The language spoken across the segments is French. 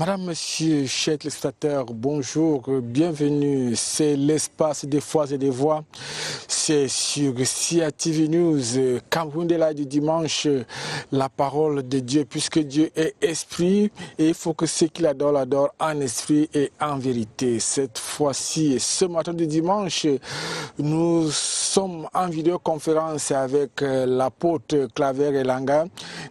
Madame, Monsieur, chers téléspectateurs, bonjour, bienvenue. C'est l'espace des fois et des voix. C'est sur CIATV News, Cameroun de la du dimanche, la parole de Dieu, puisque Dieu est esprit et il faut que ceux qui l'adorent en esprit et en vérité. Cette fois-ci, ce matin du dimanche, nous sommes en vidéoconférence avec l'apôtre Claver Elanga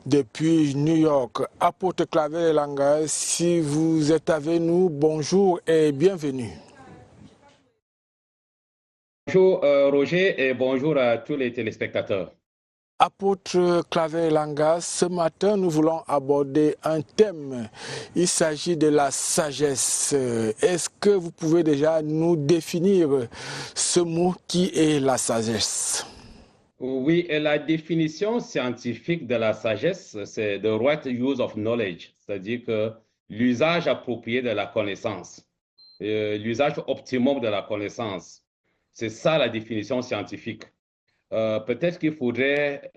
depuis New York. Apôtre Claver Elanga, si vous êtes avec nous, bonjour et bienvenue. Bonjour Roger et bonjour à tous les téléspectateurs. Apôtre Claver Elanga, ce matin nous voulons aborder un thème. Il s'agit de la sagesse. Est-ce que vous pouvez déjà nous définir ce mot qui est la sagesse? Oui, et la définition scientifique de la sagesse, c'est the right use of knowledge, c'est-à-dire que l'usage approprié de la connaissance, l'usage optimum de la connaissance. C'est ça la définition scientifique. Peut-être qu'il faudrait,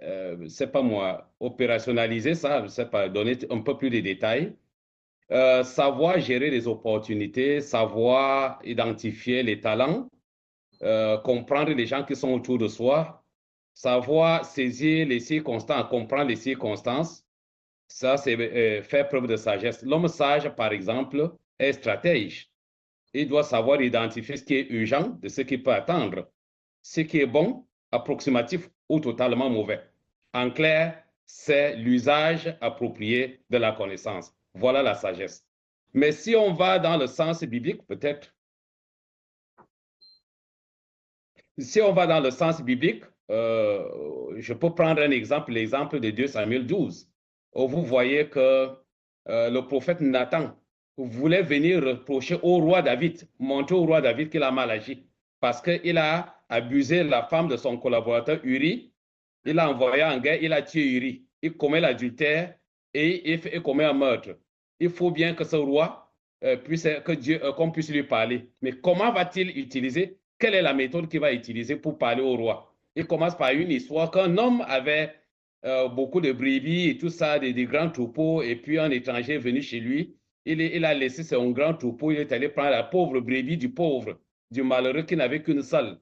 c'est pas moi, opérationnaliser ça, je sais pas, donner un peu plus de détails. Savoir gérer les opportunités, savoir identifier les talents, comprendre les gens qui sont autour de soi, savoir saisir les circonstances, comprendre les circonstances, ça c'est faire preuve de sagesse. L'homme sage, par exemple, est stratège. Il doit savoir identifier ce qui est urgent de ce qui peut attendre, ce qui est bon, approximatif ou totalement mauvais. En clair, c'est l'usage approprié de la connaissance. Voilà la sagesse. Mais si on va dans le sens biblique, peut-être, si on va dans le sens biblique, je peux prendre un exemple, l'exemple de 2 Samuel 12, où vous voyez que le prophète Nathan voulait venir reprocher au roi David, montrer au roi David qu'il a mal agi, parce qu'il a abusé la femme de son collaborateur Uri, il l'a envoyé en guerre, il a tué Uri, il commet l'adultère et il commet un meurtre. Il faut bien que ce roi qu'on puisse lui parler. Mais comment va-t-il utiliser? Quelle est la méthode qu'il va utiliser pour parler au roi? Il commence par une histoire qu'un homme avait beaucoup de brebis et tout ça, des grands troupeaux, et puis un étranger est venu chez lui. Il a laissé son grand troupeau, il est allé prendre la pauvre brebis du pauvre, du malheureux qui n'avait qu'une seule,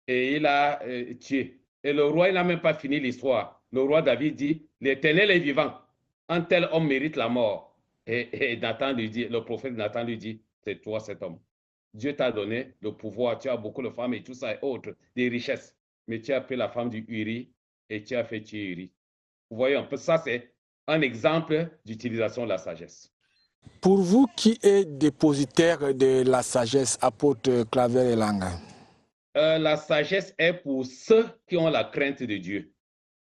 et il a tué. Et le roi, il n'a même pas fini l'histoire. Le roi David dit, l'Éternel est vivant, un tel homme mérite la mort. Et Nathan lui dit, le prophète Nathan lui dit, c'est toi cet homme. Dieu t'a donné le pouvoir, tu as beaucoup de femmes et tout ça et autres, des richesses. Mais tu as pris la femme du Uri et tu as fait tuer Uri. Vous voyez un peu, ça c'est un exemple d'utilisation de la sagesse. Pour vous, qui est dépositaire de la sagesse, apôtre Claver Elanga? La sagesse est pour ceux qui ont la crainte de Dieu.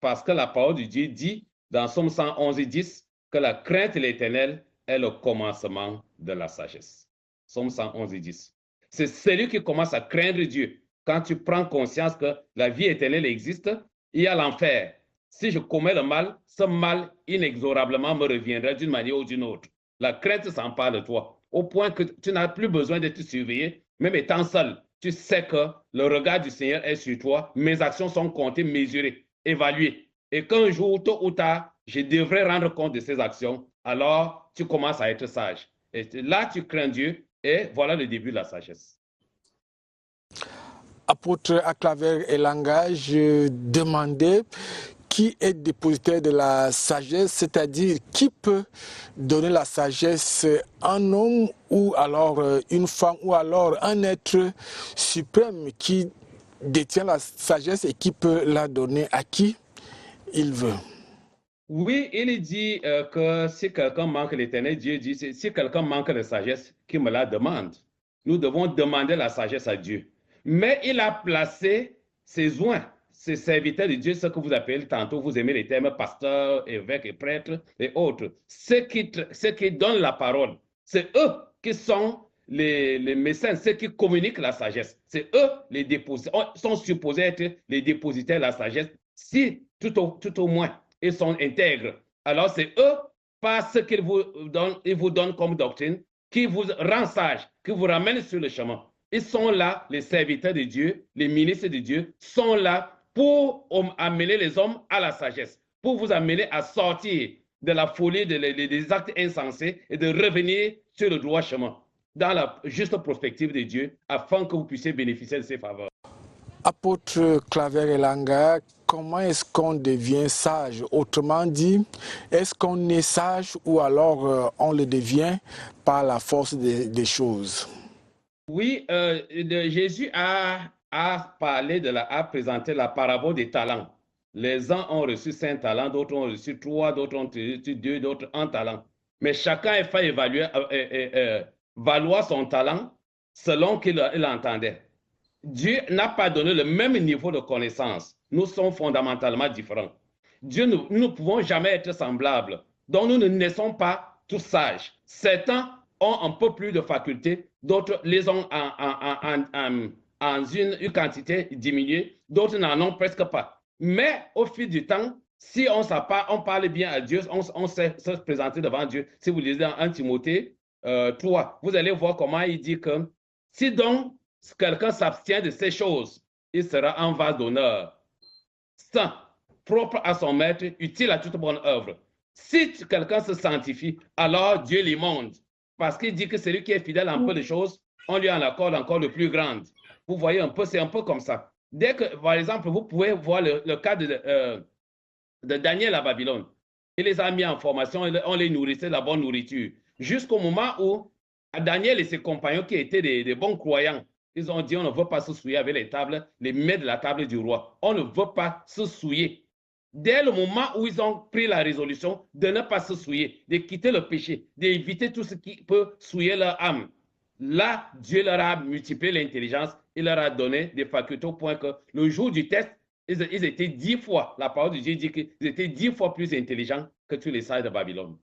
Parce que la parole de Dieu dit dans Somme 111 10 que la crainte de l'Éternel est le commencement de la sagesse. Somme 111 10. C'est celui qui commence à craindre Dieu. Quand tu prends conscience que la vie éternelle existe, il y a l'enfer. Si je commets le mal, ce mal inexorablement me reviendra d'une manière ou d'une autre. La crainte s'empare de toi, au point que tu n'as plus besoin d'être surveillé, même étant seul. Tu sais que le regard du Seigneur est sur toi, mes actions sont comptées, mesurées, évaluées. Et qu'un jour, tôt ou tard, je devrais rendre compte de ces actions, alors tu commences à être sage. Et là, tu crains Dieu, et voilà le début de la sagesse. Apôtre Claver Elanga, je demandais qui est dépositaire de la sagesse, c'est-à-dire qui peut donner la sagesse, un homme ou alors une femme ou alors un être suprême qui détient la sagesse et qui peut la donner à qui il veut. Oui, il dit que si quelqu'un manque l'Éternel, Dieu dit, si quelqu'un manque de sagesse, qu'il me la demande. Nous devons demander la sagesse à Dieu. Mais il a placé ses oins, ses serviteurs de Dieu, ce que vous appelez tantôt, vous aimez les termes pasteur, évêque et prêtre et autres, ceux qui donnent la parole. C'est eux qui sont les médecins, ceux qui communiquent la sagesse. C'est eux les dépositaires, sont supposés être les dépositaires de la sagesse, si tout au moins ils sont intègres. Alors c'est eux, par ce qu'ils vous donnent comme doctrine, qui vous rend sage, qui vous ramène sur le chemin. Ils sont là, les serviteurs de Dieu, les ministres de Dieu, sont là pour amener les hommes à la sagesse, pour vous amener à sortir de la folie, des actes insensés et de revenir sur le droit chemin, dans la juste prospective de Dieu, afin que vous puissiez bénéficier de ses faveurs. Apôtre Claver Elanga, comment est-ce qu'on devient sage? Autrement dit, est-ce qu'on est sage ou alors on le devient par la force des choses? Oui, Jésus a parlé a présenté la parabole des talents. Les uns ont reçu 5 talents, d'autres ont reçu 3, d'autres ont reçu 2, d'autres 1 talent. Mais chacun a fait valoir son talent selon qu'il entendait. Dieu n'a pas donné le même niveau de connaissance. Nous sommes fondamentalement différents. Nous ne pouvons jamais être semblables. Donc nous ne naissons pas tous sages. Certains ont un peu plus de facultés, d'autres les ont en une quantité diminuée, d'autres n'en ont presque pas. Mais au fil du temps, si on parle bien à Dieu, on sait se présenter devant Dieu. Si vous lisez dans 1 Timothée 3, vous allez voir comment il dit que si donc quelqu'un s'abstient de ces choses, il sera un vase d'honneur, saint, propre à son maître, utile à toute bonne œuvre. Si quelqu'un se sanctifie, alors Dieu l'immonde, parce qu'il dit que celui qui est fidèle en peu de choses, on lui en accorde encore de plus grandes. Vous voyez un peu, c'est un peu comme ça. Dès que, par exemple, vous pouvez voir le cas de Daniel à Babylone. Il les a mis en formation, on les nourrissait de la bonne nourriture, jusqu'au moment où Daniel et ses compagnons qui étaient des bons croyants, ils ont dit on ne veut pas se souiller avec les mets de la table du roi. On ne veut pas se souiller. Dès le moment où ils ont pris la résolution de ne pas se souiller, de quitter le péché, d'éviter tout ce qui peut souiller leur âme, là, Dieu leur a multiplié l'intelligence, il leur a donné des facultés au point que le jour du test, ils étaient 10 fois, la parole de Dieu dit qu'ils étaient 10 fois plus intelligents que tous les sages de Babylone.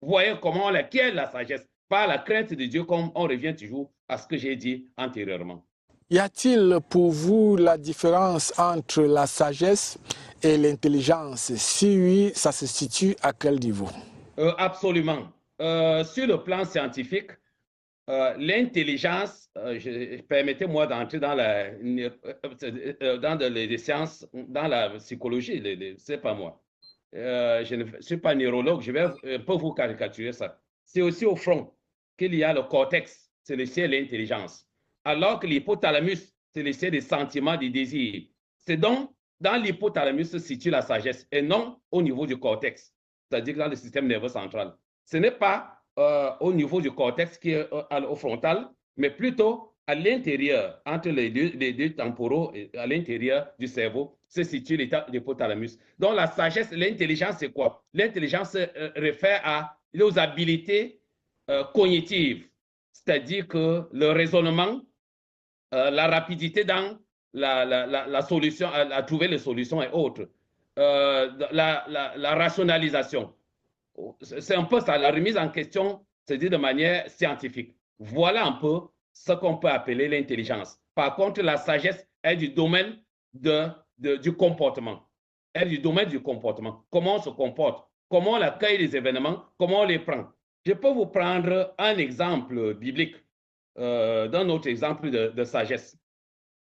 Vous voyez comment on acquiert la sagesse par la crainte de Dieu, comme on revient toujours à ce que j'ai dit antérieurement. Y a-t-il pour vous la différence entre la sagesse et l'intelligence? Si oui, ça se situe à quel niveau? Absolument. Sur le plan scientifique, l'intelligence, permettez-moi d'entrer dans les sciences, dans la psychologie, c'est pas moi. Je ne suis pas neurologue, je vais un peu vous caricaturer ça. C'est aussi au front qu'il y a le cortex, c'est le ciel de l'intelligence. Alors que l'hypothalamus, c'est le ciel des sentiments, des désirs. C'est donc dans l'hypothalamus se situe la sagesse et non au niveau du cortex, c'est-à-dire dans le système nerveux central. Ce n'est pas au niveau du cortex qui est au frontal, mais plutôt à l'intérieur, entre les deux temporaux, à l'intérieur du cerveau, se situe l'hypothalamus. Donc la sagesse, l'intelligence, c'est quoi? L'intelligence se réfère aux habilités cognitives, c'est-à-dire que le raisonnement, la rapidité dans la solution, à trouver les solutions et autres, la rationalisation. C'est un peu ça, la remise en question, c'est dit de manière scientifique. Voilà un peu ce qu'on peut appeler l'intelligence. Par contre, la sagesse est du domaine du comportement. Elle est du domaine du comportement. Comment on se comporte, comment on accueille les événements, comment on les prend. Je peux vous prendre un exemple biblique, d'un autre exemple de sagesse.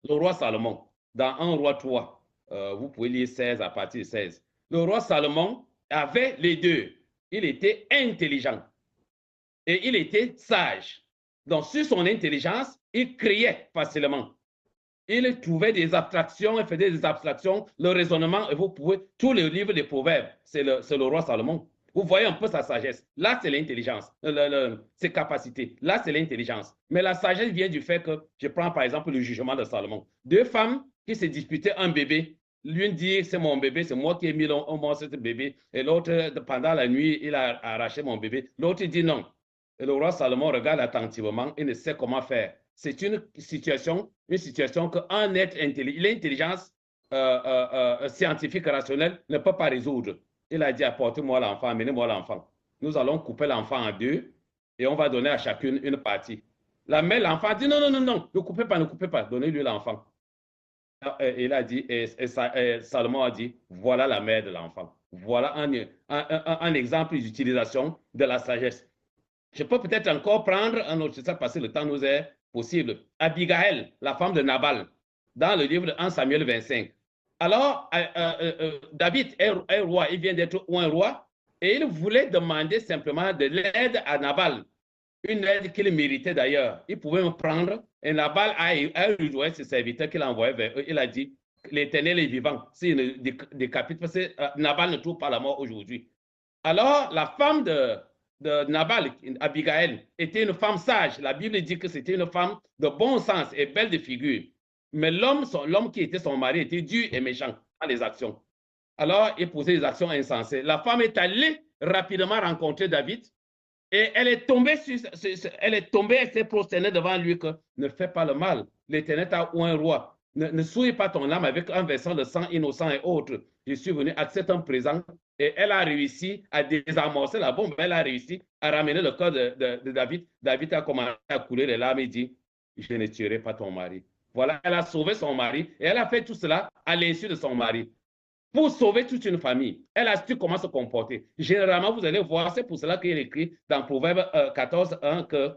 Le roi Salomon, dans 1 roi 3, vous pouvez lire 16 à partir de 16. Le roi Salomon avait les deux. Il était intelligent et il était sage. Donc, sur son intelligence, il criait facilement. Il trouvait des abstractions, il faisait des abstractions, le raisonnement, et vous pouvez, tous les livres des proverbes, c'est le roi Salomon. Vous voyez un peu sa sagesse. Là, c'est l'intelligence, ses capacités. Là, c'est l'intelligence. Mais la sagesse vient du fait que, je prends par exemple le jugement de Salomon. Deux femmes qui se disputaient un bébé. L'une dit, c'est mon bébé, c'est moi qui ai mis au monde ce bébé. Et l'autre, pendant la nuit, il a arraché mon bébé. L'autre dit non. Et le roi Salomon regarde attentivement et ne sait comment faire. C'est une situation qu'un être intelligent, l'intelligence scientifique rationnelle ne peut pas résoudre. Il a dit, apportez-moi l'enfant, amenez-moi l'enfant. Nous allons couper l'enfant en deux et on va donner à chacune une partie. La mère, l'enfant dit, non, non, non, non, ne coupez pas, donnez-lui l'enfant. Et il a dit, Salomon a dit, voilà la mère de l'enfant. Voilà un exemple d'utilisation de la sagesse. Je peux peut-être encore prendre un autre, ça parce que le temps nous est possible. Abigail, la femme de Nabal, dans le livre de 1 Samuel 25. Alors, David est roi, il vient d'être un roi, et il voulait demander simplement de l'aide à Nabal une aide qu'il méritait d'ailleurs. Il pouvait me prendre et Nabal a rejoint ses serviteurs qu'il a envoyés vers eux. Il a dit, l'Éternel est vivant, s'il ne décapite, parce que Nabal ne trouve pas la mort aujourd'hui. Alors, la femme de Nabal, Abigail, était une femme sage. La Bible dit que c'était une femme de bon sens et belle de figure. Mais l'homme qui était son mari était dur et méchant dans les actions. Alors, il posait des actions insensées. La femme est allée rapidement rencontrer David et elle est tombée, elle s'est prosternée devant lui que ne fais pas le mal. L'Éternel t'a ou un roi. Ne souille pas ton âme avec un versant de sang innocent et autres. Je suis venu, accepter un présent. Et elle a réussi à désamorcer la bombe. Elle a réussi à ramener le corps de David. David a commencé à couler les larmes et dit, je ne tuerai pas ton mari. Voilà, elle a sauvé son mari et elle a fait tout cela à l'insu de son mari. Pour sauver toute une famille, elle a su comment se comporter. Généralement, vous allez voir, c'est pour cela qu'il est écrit dans Proverbe 14:1 que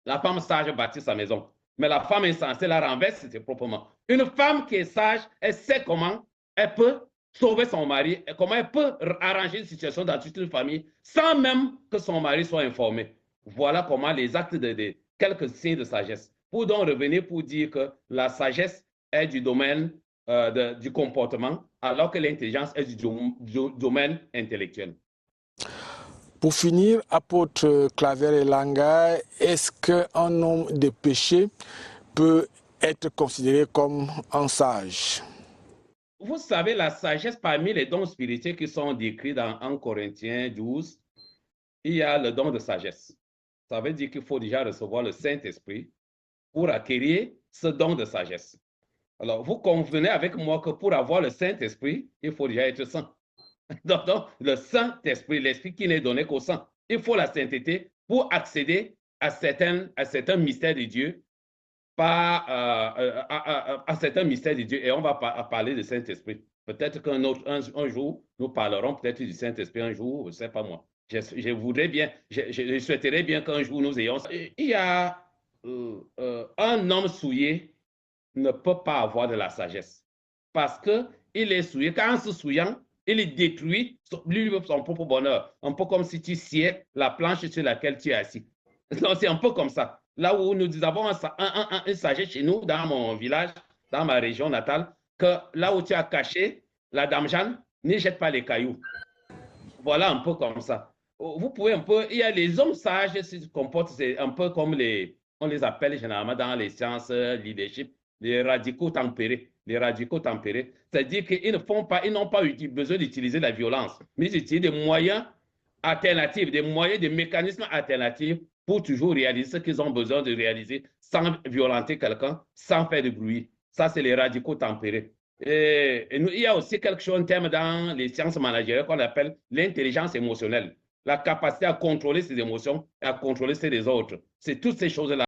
la femme sage bâtit sa maison, mais la femme insensée la renverse proprement. Une femme qui est sage, elle sait comment elle peut sauver son mari, et comment elle peut arranger une situation dans toute une famille sans même que son mari soit informé. Voilà comment les actes de quelques signes de sagesse. Pour donc revenir pour dire que la sagesse est du domaine du comportement, alors que l'intelligence est du domaine intellectuel. Pour finir, apôtre Claver Elanga, est-ce qu'un homme de péché peut être considéré comme un sage? Vous savez, la sagesse parmi les dons spirituels qui sont décrits dans 1 Corinthiens 12, il y a le don de sagesse. Ça veut dire qu'il faut déjà recevoir le Saint-Esprit pour acquérir ce don de sagesse. Alors, vous convenez avec moi que pour avoir le Saint-Esprit, il faut déjà être saint. Donc, le Saint-Esprit, l'Esprit qui n'est donné qu'au saint. Il faut la sainteté pour accéder à certains mystères de Dieu, à certains mystères de Dieu. Et on va parler du Saint-Esprit. Peut-être qu'un jour, nous parlerons peut-être du Saint-Esprit un jour, je ne sais pas moi. Je voudrais bien, je souhaiterais bien qu'un jour nous ayons... Il y a un homme souillé ne peut pas avoir de la sagesse. Parce qu'il est souillé. Quand en se souillant, il détruit son propre bonheur. Un peu comme si tu sciais la planche sur laquelle tu es assis. Donc, c'est un peu comme ça. Là où nous avons une sagesse chez nous, dans mon village, dans ma région natale, que là où tu as caché la dame Jeanne, ne jette pas les cailloux. Voilà un peu comme ça. Vous pouvez un peu... Il y a les hommes sages qui se comportent, c'est un peu comme on les appelle généralement dans les sciences leadership, les radicaux tempérés. Les radicaux tempérés, c'est-à-dire qu'ils n'ont pas besoin d'utiliser la violence, mais ils utilisent des moyens alternatifs, des moyens, des mécanismes alternatifs pour toujours réaliser ce qu'ils ont besoin de réaliser sans violenter quelqu'un, sans faire de bruit. Ça, c'est les radicaux tempérés. Et il y a aussi quelque chose en termes dans les sciences managériales qu'on appelle l'intelligence émotionnelle, la capacité à contrôler ses émotions et à contrôler celles des autres. C'est toutes ces choses-là.